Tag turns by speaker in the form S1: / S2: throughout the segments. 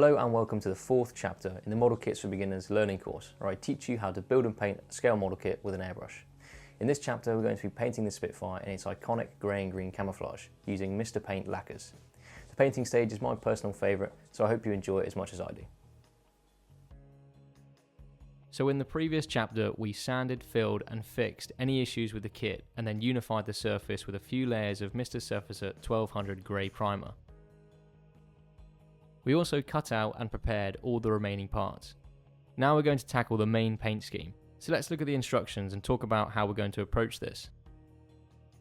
S1: Hello and welcome to the fourth chapter in the Model Kits for Beginners learning course, where I teach you how to build and paint a scale model kit with an airbrush. In this chapter we're going to be painting the Spitfire in its iconic grey and green camouflage using Mr. Paint lacquers. The painting stage is my personal favourite, so I hope you enjoy it as much as I do. So in the previous chapter we sanded, filled and fixed any issues with the kit and then unified the surface with a few layers of Mr. Surfacer 1200 grey primer. We also cut out and prepared all the remaining parts. Now we're going to tackle the main paint scheme, so let's look at the instructions and talk about how we're going to approach this.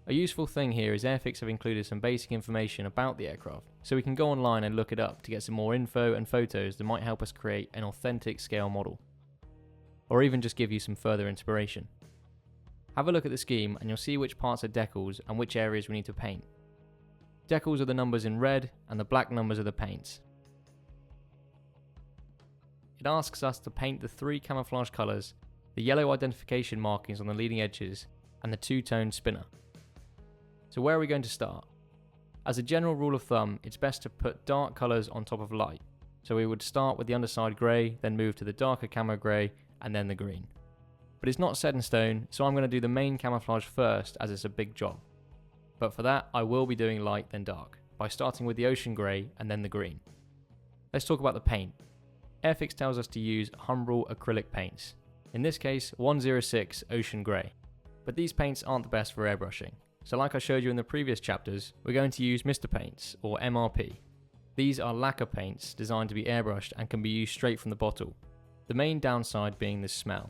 S1: A useful thing here is Airfix have included some basic information about the aircraft, so we can go online and look it up to get some more info and photos that might help us create an authentic scale model, or even just give you some further inspiration. Have a look at the scheme and you'll see which parts are decals and which areas we need to paint. Decals are the numbers in red and the black numbers are the paints. It asks us to paint the three camouflage colours, the yellow identification markings on the leading edges, and the two-tone spinner. So where are we going to start? As a general rule of thumb, it's best to put dark colours on top of light. So we would start with the underside grey, then move to the darker camo grey, and then the green. But it's not set in stone, so I'm going to do the main camouflage first as it's a big job. But for that, I will be doing light then dark, by starting with the Oceangri and then the green. Let's talk about the paint. Airfix tells us to use Humbrol acrylic paints, in this case 106 Ocean Grey, but these paints aren't the best for airbrushing, so like I showed you in the previous chapters, we're going to use Mr. Paints, or MRP. These are lacquer paints designed to be airbrushed and can be used straight from the bottle, the main downside being the smell.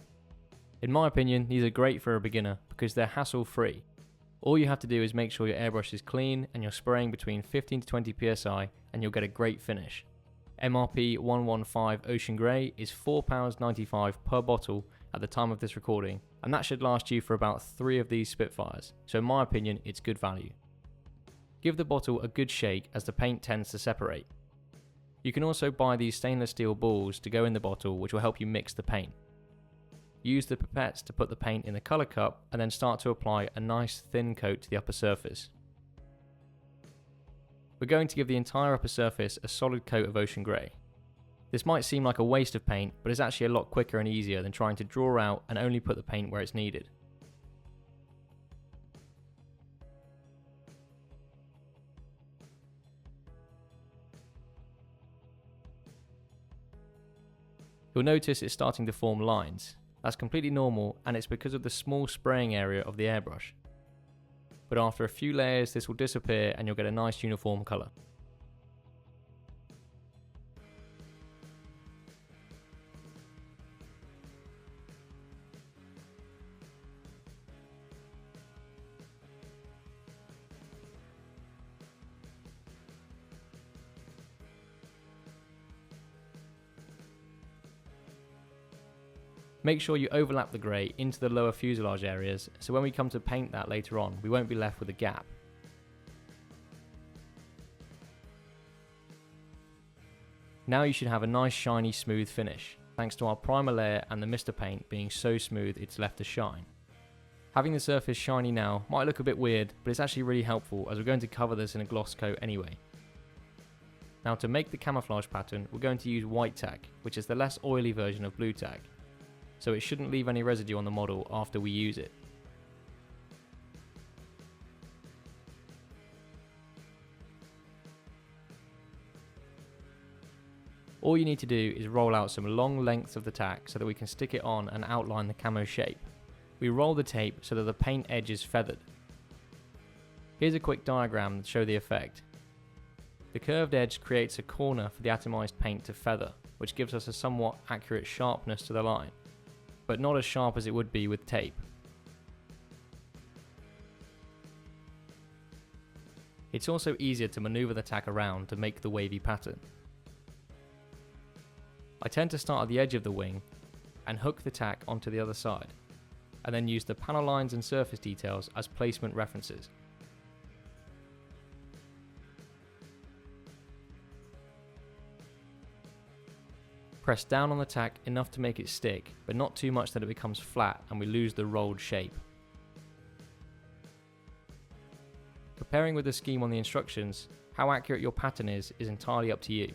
S1: In my opinion, these are great for a beginner because they're hassle-free. All you have to do is make sure your airbrush is clean and you're spraying between 15 to 20 psi and you'll get a great finish. MRP 115 Ocean Grey is £4.95 per bottle at the time of this recording, and that should last you for about 3 of these Spitfires, so in my opinion it's good value. Give the bottle a good shake as the paint tends to separate. You can also buy these stainless steel balls to go in the bottle which will help you mix the paint. Use the pipettes to put the paint in the colour cup and then start to apply a nice thin coat to the upper surface. We're going to give the entire upper surface a solid coat of Ocean Grey. This might seem like a waste of paint, but it's actually a lot quicker and easier than trying to draw out and only put the paint where it's needed. You'll notice it's starting to form lines. That's completely normal and it's because of the small spraying area of the airbrush. But after a few layers this will disappear and you'll get a nice uniform colour. Make sure you overlap the grey into the lower fuselage areas, so when we come to paint that later on, we won't be left with a gap. Now you should have a nice shiny smooth finish, thanks to our primer layer and the Mr. Paint being so smooth it's left to shine. Having the surface shiny now might look a bit weird, but it's actually really helpful as we're going to cover this in a gloss coat anyway. Now to make the camouflage pattern, we're going to use white tack, which is the less oily version of blue tack, so it shouldn't leave any residue on the model after we use it. All you need to do is roll out some long lengths of the tack so that we can stick it on and outline the camo shape. We roll the tape so that the paint edge is feathered. Here's a quick diagram to show the effect. The curved edge creates a corner for the atomized paint to feather, which gives us a somewhat accurate sharpness to the line, but not as sharp as it would be with tape. It's also easier to maneuver the tack around to make the wavy pattern. I tend to start at the edge of the wing and hook the tack onto the other side, and then use the panel lines and surface details as placement references. Press down on the tack enough to make it stick, but not too much that it becomes flat and we lose the rolled shape. Comparing with the scheme on the instructions, how accurate your pattern is entirely up to you.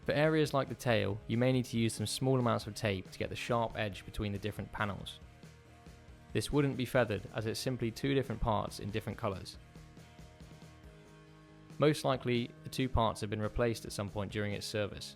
S1: For areas like the tail, you may need to use some small amounts of tape to get the sharp edge between the different panels. This wouldn't be feathered as it's simply two different parts in different colours. Most likely, the two parts have been replaced at some point during its service.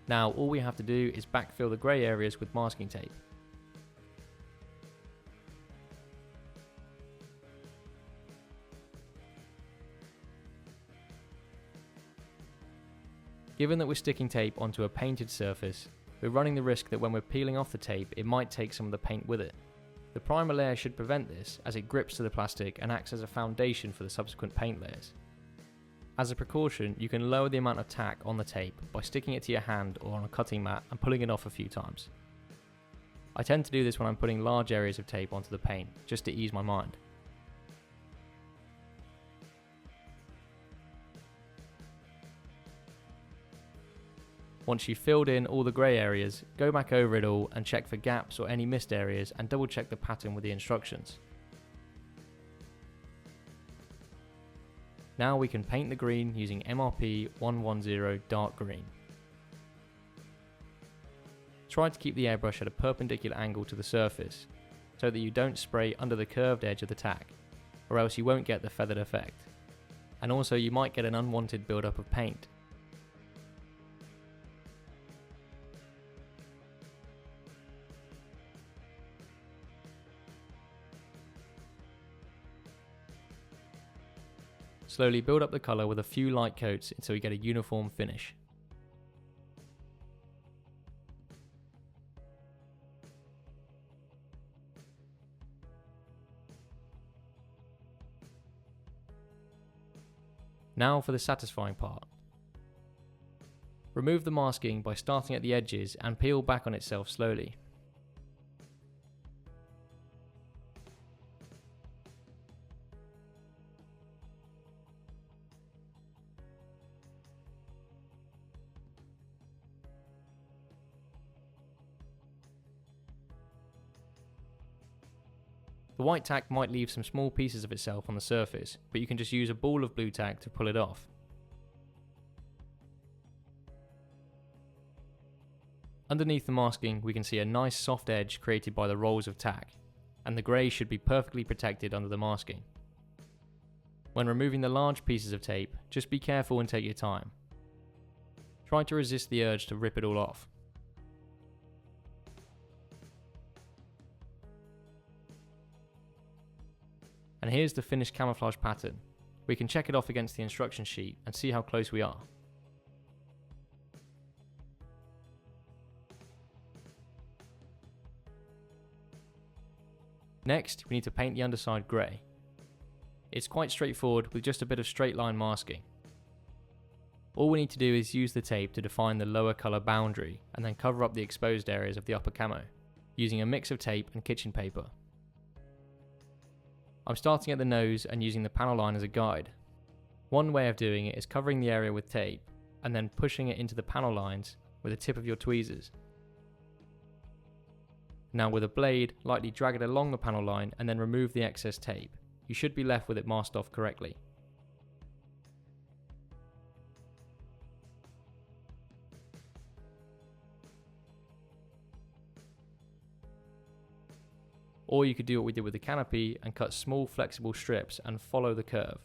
S1: Now all we have to do is backfill the grey areas with masking tape. Given that we're sticking tape onto a painted surface, we're running the risk that when we're peeling off the tape it might take some of the paint with it. The primer layer should prevent this as it grips to the plastic and acts as a foundation for the subsequent paint layers. As a precaution, you can lower the amount of tack on the tape by sticking it to your hand or on a cutting mat and pulling it off a few times. I tend to do this when I'm putting large areas of tape onto the paint, just to ease my mind. Once you've filled in all the grey areas, go back over it all and check for gaps or any missed areas and double check the pattern with the instructions. Now we can paint the green using MRP 110 dark green. Try to keep the airbrush at a perpendicular angle to the surface so that you don't spray under the curved edge of the tack, or else you won't get the feathered effect. And also you might get an unwanted buildup of paint. Slowly build up the colour with a few light coats until you get a uniform finish. Now for the satisfying part. Remove the masking by starting at the edges and peel back on itself slowly. The white tack might leave some small pieces of itself on the surface, but you can just use a ball of blue tack to pull it off. Underneath the masking we can see a nice soft edge created by the rolls of tack, and the grey should be perfectly protected under the masking. When removing the large pieces of tape, just be careful and take your time. Try to resist the urge to rip it all off. And here's the finished camouflage pattern. We can check it off against the instruction sheet and see how close we are. Next, we need to paint the underside grey. It's quite straightforward with just a bit of straight line masking. All we need to do is use the tape to define the lower colour boundary and then cover up the exposed areas of the upper camo, using a mix of tape and kitchen paper. I'm starting at the nose and using the panel line as a guide. One way of doing it is covering the area with tape and then pushing it into the panel lines with the tip of your tweezers. Now with a blade, lightly drag it along the panel line and then remove the excess tape. You should be left with it masked off correctly. Or you could do what we did with the canopy and cut small flexible strips and follow the curve.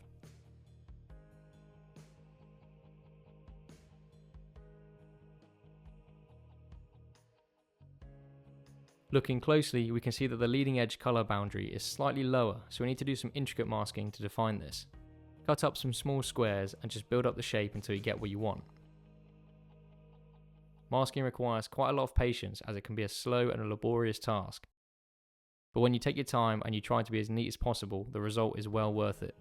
S1: Looking closely, we can see that the leading edge colour boundary is slightly lower, so we need to do some intricate masking to define this. Cut up some small squares and just build up the shape until you get what you want. Masking requires quite a lot of patience as it can be a slow and a laborious task. But when you take your time and you try to be as neat as possible, the result is well worth it.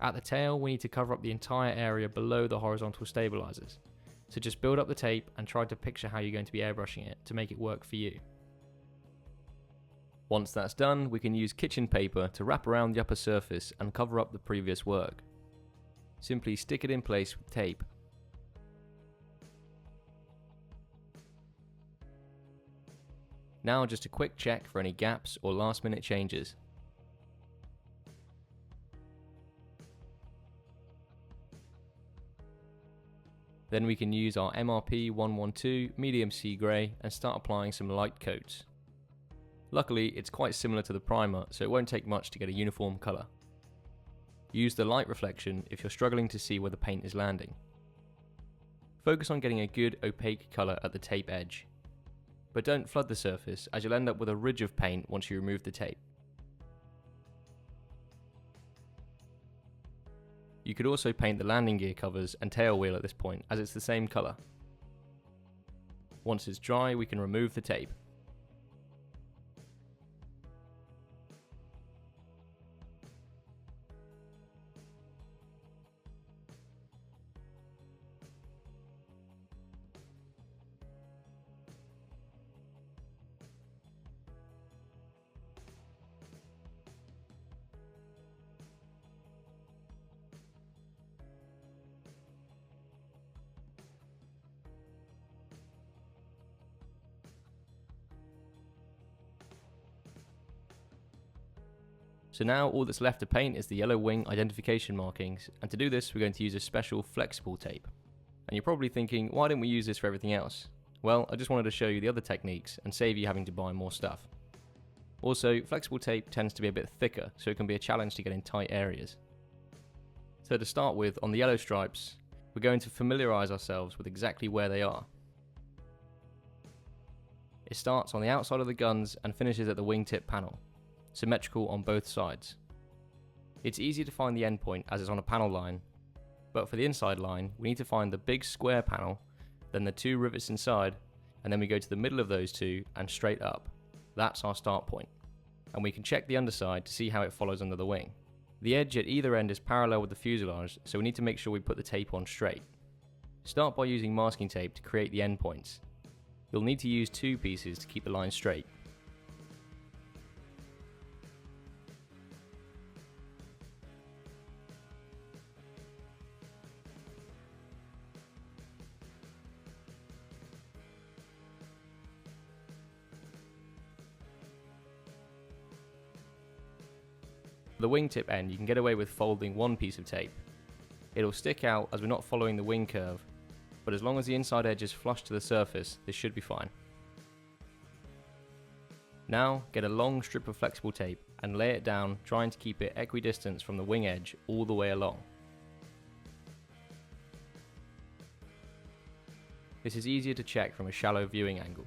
S1: At the tail, we need to cover up the entire area below the horizontal stabilizers. So just build up the tape and try to picture how you're going to be airbrushing it to make it work for you. Once that's done, we can use kitchen paper to wrap around the upper surface and cover up the previous work. Simply stick it in place with tape. Now just a quick check for any gaps or last minute changes. Then we can use our MRP 112 medium sea grey and start applying some light coats. Luckily, it's quite similar to the primer, so it won't take much to get a uniform colour. Use the light reflection if you're struggling to see where the paint is landing. Focus on getting a good opaque colour at the tape edge. But don't flood the surface, as you'll end up with a ridge of paint once you remove the tape. You could also paint the landing gear covers and tail wheel at this point, as it's the same colour. Once it's dry, we can remove the tape. So now all that's left to paint is the yellow wing identification markings, and to do this we're going to use a special flexible tape. And you're probably thinking, why didn't we use this for everything else? Well, I just wanted to show you the other techniques and save you having to buy more stuff. Also, flexible tape tends to be a bit thicker, so it can be a challenge to get in tight areas. So to start with, on the yellow stripes, we're going to familiarise ourselves with exactly where they are. It starts on the outside of the guns and finishes at the wingtip panel, symmetrical on both sides. It's easy to find the endpoint as it's on a panel line, but for the inside line we need to find the big square panel, then the two rivets inside, and then we go to the middle of those two and straight up. That's our start point. And we can check the underside to see how it follows under the wing. The edge at either end is parallel with the fuselage, so we need to make sure we put the tape on straight. Start by using masking tape to create the endpoints. You'll need to use two pieces to keep the line straight. For the wingtip end, you can get away with folding one piece of tape. It'll stick out as we're not following the wing curve, but as long as the inside edge is flush to the surface, this should be fine. Now, get a long strip of flexible tape and lay it down, trying to keep it equidistant from the wing edge all the way along. This is easier to check from a shallow viewing angle.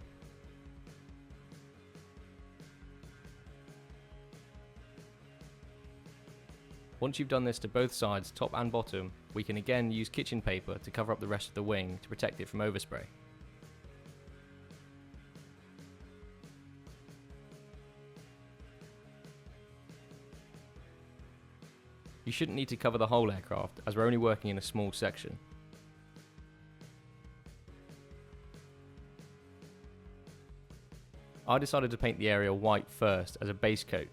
S1: Once you've done this to both sides, top and bottom, we can again use kitchen paper to cover up the rest of the wing to protect it from overspray. You shouldn't need to cover the whole aircraft, as we're only working in a small section. I decided to paint the area white first as a base coat.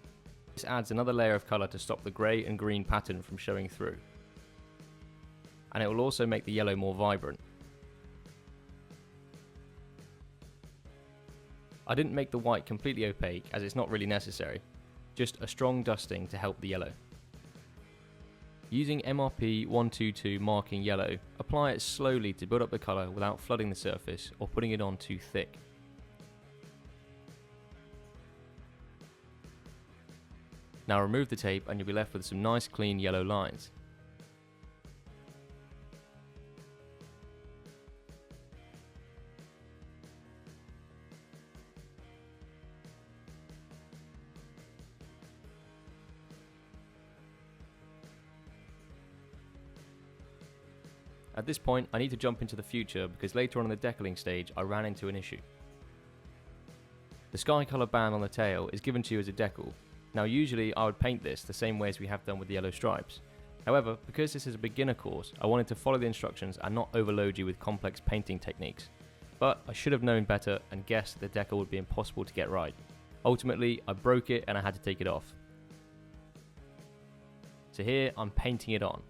S1: This adds another layer of colour to stop the grey and green pattern from showing through. And it will also make the yellow more vibrant. I didn't make the white completely opaque as it's not really necessary, just a strong dusting to help the yellow. Using MRP 122 marking yellow, apply it slowly to build up the colour without flooding the surface or putting it on too thick. Now remove the tape and you'll be left with some nice clean yellow lines. At this point I need to jump into the future because later on in the decaling stage I ran into an issue. The sky colour band on the tail is given to you as a decal. Now usually I would paint this the same way as we have done with the yellow stripes, However, because this is a beginner course, I wanted to follow the instructions and not overload you with complex painting techniques. But I should have known better and guessed the decal would be impossible to get right. Ultimately, I broke it and I had to take it off. So here, I'm painting it on.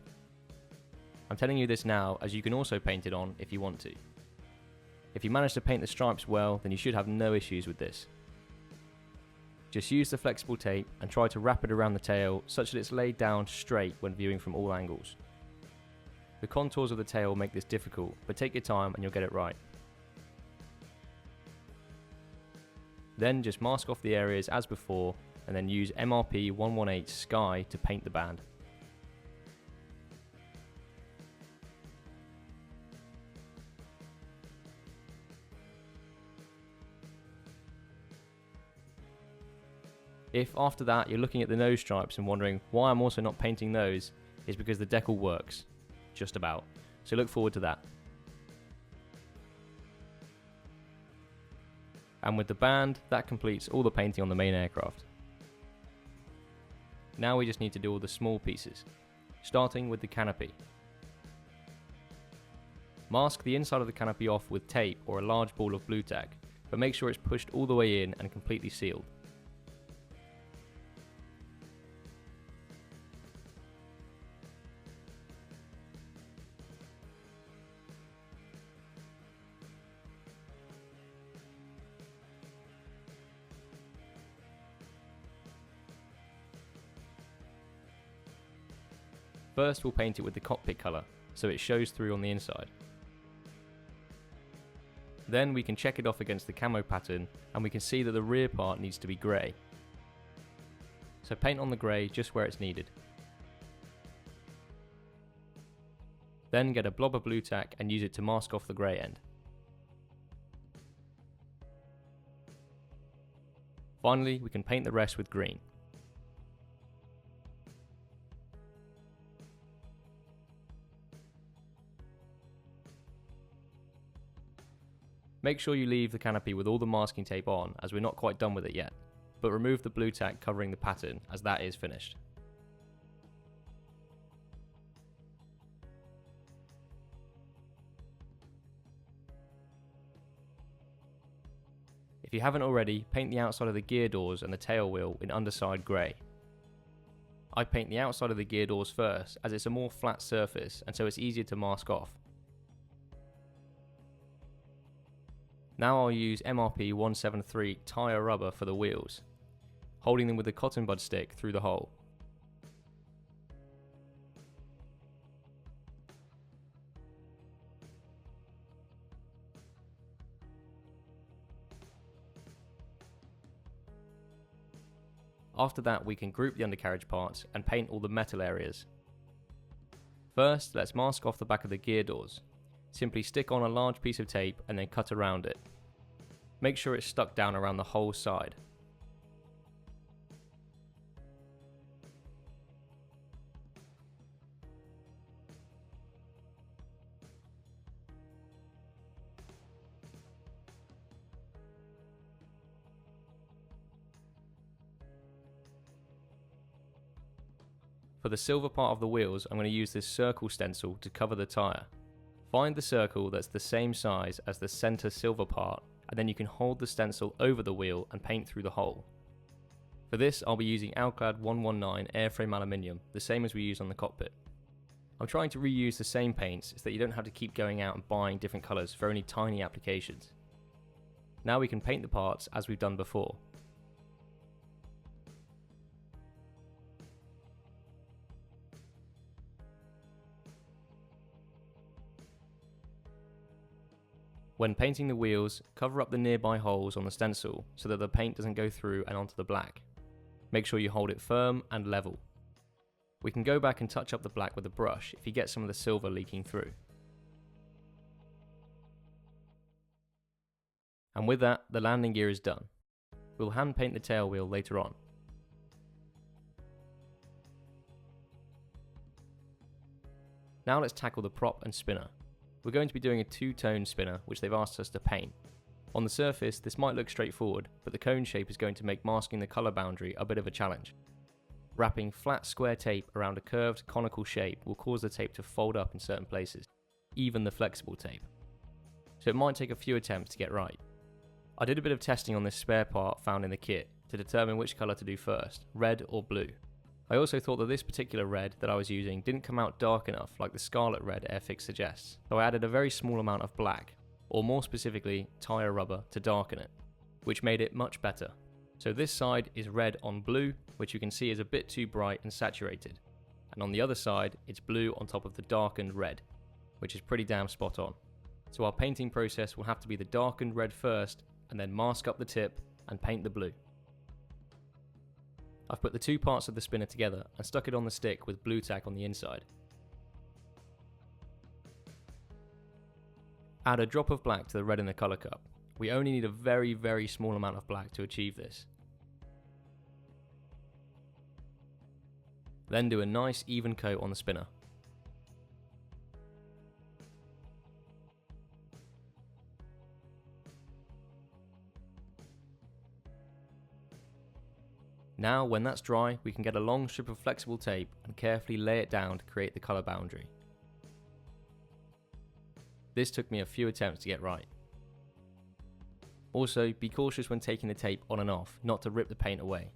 S1: I'm telling you this now, as you can also paint it on if you want to. If you manage to paint the stripes well, then you should have no issues with this. Just use the flexible tape and try to wrap it around the tail such that it's laid down straight when viewing from all angles. The contours of the tail make this difficult, but take your time and you'll get it right. Then just mask off the areas as before and then use MRP 118 Sky to paint the band. If after that you're looking at the nose stripes and wondering why I'm also not painting those, is because the decal works. Just about. So look forward to that. And with the band, that completes all the painting on the main aircraft. Now we just need to do all the small pieces, starting with the canopy. Mask the inside of the canopy off with tape or a large ball of blue tack, but make sure it's pushed all the way in and completely sealed. First we'll paint it with the cockpit colour, so it shows through on the inside. Then we can check it off against the camo pattern and we can see that the rear part needs to be grey. So paint on the grey just where it's needed. Then get a blob of blue tack and use it to mask off the grey end. Finally, we can paint the rest with green. Make sure you leave the canopy with all the masking tape on, as we're not quite done with it yet, but remove the blue tack covering the pattern, as that is finished. If you haven't already, paint the outside of the gear doors and the tail wheel in underside grey. I paint the outside of the gear doors first, as it's a more flat surface and so it's easier to mask off. Now I'll use MRP 173 tyre rubber for the wheels, holding them with a cotton bud stick through the hole. After that we can group the undercarriage parts and paint all the metal areas. First, let's mask off the back of the gear doors. Simply stick on a large piece of tape and then cut around it. Make sure it's stuck down around the whole side. For the silver part of the wheels, I'm going to use this circle stencil to cover the tyre. Find the circle that's the same size as the centre silver part, and then you can hold the stencil over the wheel and paint through the hole. For this I'll be using Alclad 119 airframe aluminium, the same as we use on the cockpit. I'm trying to reuse the same paints so that you don't have to keep going out and buying different colours for only tiny applications. Now we can paint the parts as we've done before. When painting the wheels, cover up the nearby holes on the stencil so that the paint doesn't go through and onto the black. Make sure you hold it firm and level. We can go back and touch up the black with a brush if you get some of the silver leaking through. And with that, the landing gear is done. We'll hand paint the tail wheel later on. Now let's tackle the prop and spinner. We're going to be doing a two-tone spinner, which they've asked us to paint. On the surface, this might look straightforward, but the cone shape is going to make masking the colour boundary a bit of a challenge. Wrapping flat square tape around a curved conical shape will cause the tape to fold up in certain places, even the flexible tape. So it might take a few attempts to get right. I did a bit of testing on this spare part found in the kit to determine which colour to do first, red or blue. I also thought that this particular red that I was using didn't come out dark enough like the scarlet red Airfix suggests, so I added a very small amount of black, or more specifically tyre rubber, to darken it, which made it much better. So this side is red on blue, which you can see is a bit too bright and saturated, and on the other side it's blue on top of the darkened red, which is pretty damn spot on. So our painting process will have to be the darkened red first, and then mask up the tip and paint the blue. I've put the two parts of the spinner together and stuck it on the stick with blue tack on the inside. Add a drop of black to the red in the colour cup. We only need a very small amount of black to achieve this. Then do a nice even coat on the spinner. Now, when that's dry, we can get a long strip of flexible tape and carefully lay it down to create the colour boundary. This took me a few attempts to get right. Also, be cautious when taking the tape on and off, not to rip the paint away.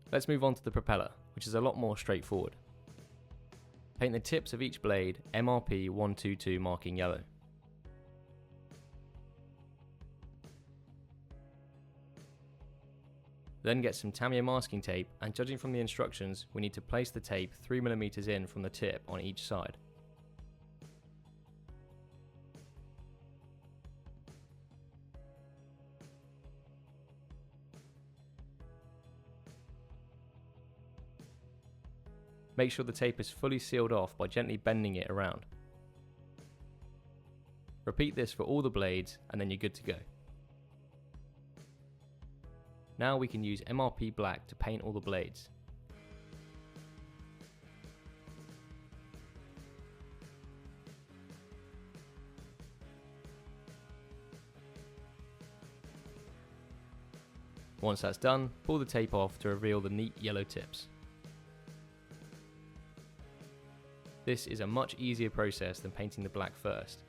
S1: Let's move on to the propeller, which is a lot more straightforward. Paint the tips of each blade MRP 122 marking yellow. Then get some Camo masking tape, and judging from the instructions, we need to place the tape 3mm in from the tip on each side. Make sure the tape is fully sealed off by gently bending it around. Repeat this for all the blades and then you're good to go. Now we can use MRP black to paint all the blades. Once that's done, pull the tape off to reveal the neat yellow tips. This is a much easier process than painting the black first,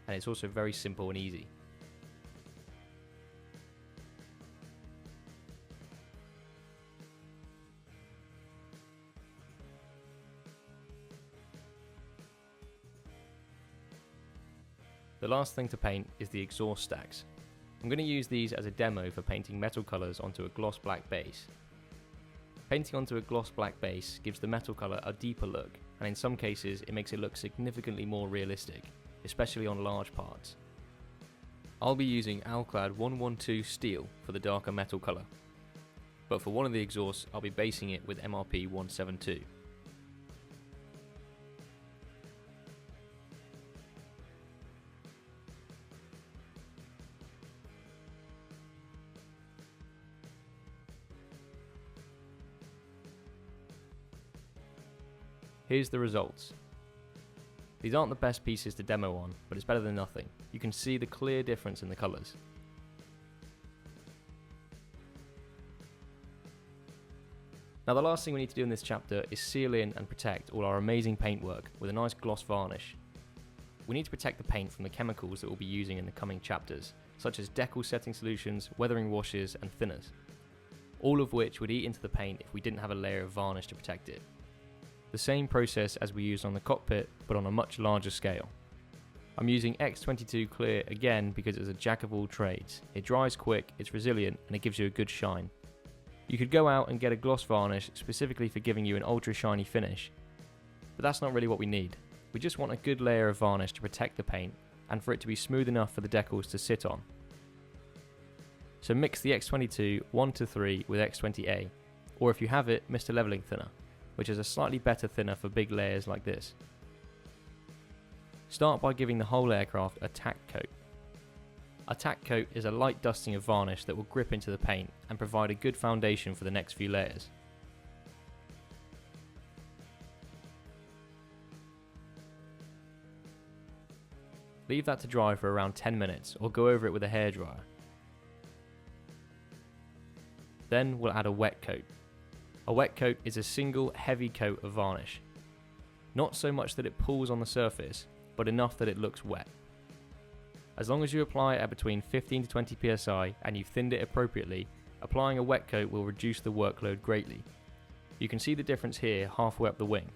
S1: and it's also very simple and easy. The last thing to paint is the exhaust stacks. I'm going to use these as a demo for painting metal colours onto a gloss black base. Painting onto a gloss black base gives the metal colour a deeper look, and in some cases it makes it look significantly more realistic, especially on large parts. I'll be using Alclad 112 steel for the darker metal colour, but for one of the exhausts I'll be basing it with MRP 172. Here's the results. These aren't the best pieces to demo on, but it's better than nothing. You can see the clear difference in the colours. Now the last thing we need to do in this chapter is seal in and protect all our amazing paintwork with a nice gloss varnish. We need to protect the paint from the chemicals that we'll be using in the coming chapters, such as decal setting solutions, weathering washes and thinners, all of which would eat into the paint if we didn't have a layer of varnish to protect it. The same process as we used on the cockpit, but on a much larger scale. I'm using X22 clear again because it's a jack of all trades. It dries quick, it's resilient, and it gives you a good shine. You could go out and get a gloss varnish specifically for giving you an ultra shiny finish, but that's not really what we need. We just want a good layer of varnish to protect the paint and for it to be smooth enough for the decals to sit on. So mix the X22 1:3 with X20A, or if you have it, Mr. Leveling Thinner, which is a slightly better thinner for big layers like this. Start by giving the whole aircraft a tack coat. A tack coat is a light dusting of varnish that will grip into the paint and provide a good foundation for the next few layers. Leave that to dry for around 10 minutes or go over it with a hairdryer. Then we'll add a wet coat. A wet coat is a single heavy coat of varnish. Not so much that it pulls on the surface, but enough that it looks wet. As long as you apply it at between 15 to 20 psi and you've thinned it appropriately, applying a wet coat will reduce the workload greatly. You can see the difference here halfway up the wing.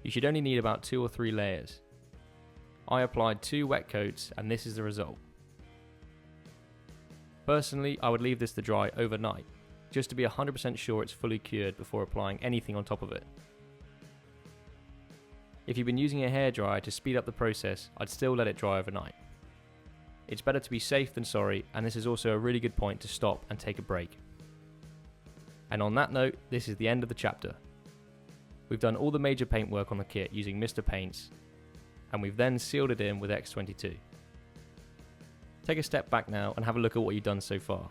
S1: You should only need about 2 or 3 layers. I applied 2 wet coats and this is the result. Personally, I would leave this to dry overnight, just to be 100% sure it's fully cured before applying anything on top of it. If you've been using a hairdryer to speed up the process, I'd still let it dry overnight. It's better to be safe than sorry, and this is also a really good point to stop and take a break. And on that note, this is the end of the chapter. We've done all the major paintwork on the kit using Mr. Paints, and we've then sealed it in with X22. Take a step back now and have a look at what you've done so far.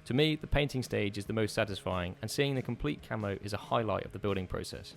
S1: To me, the painting stage is the most satisfying, and seeing the complete camo is a highlight of the building process.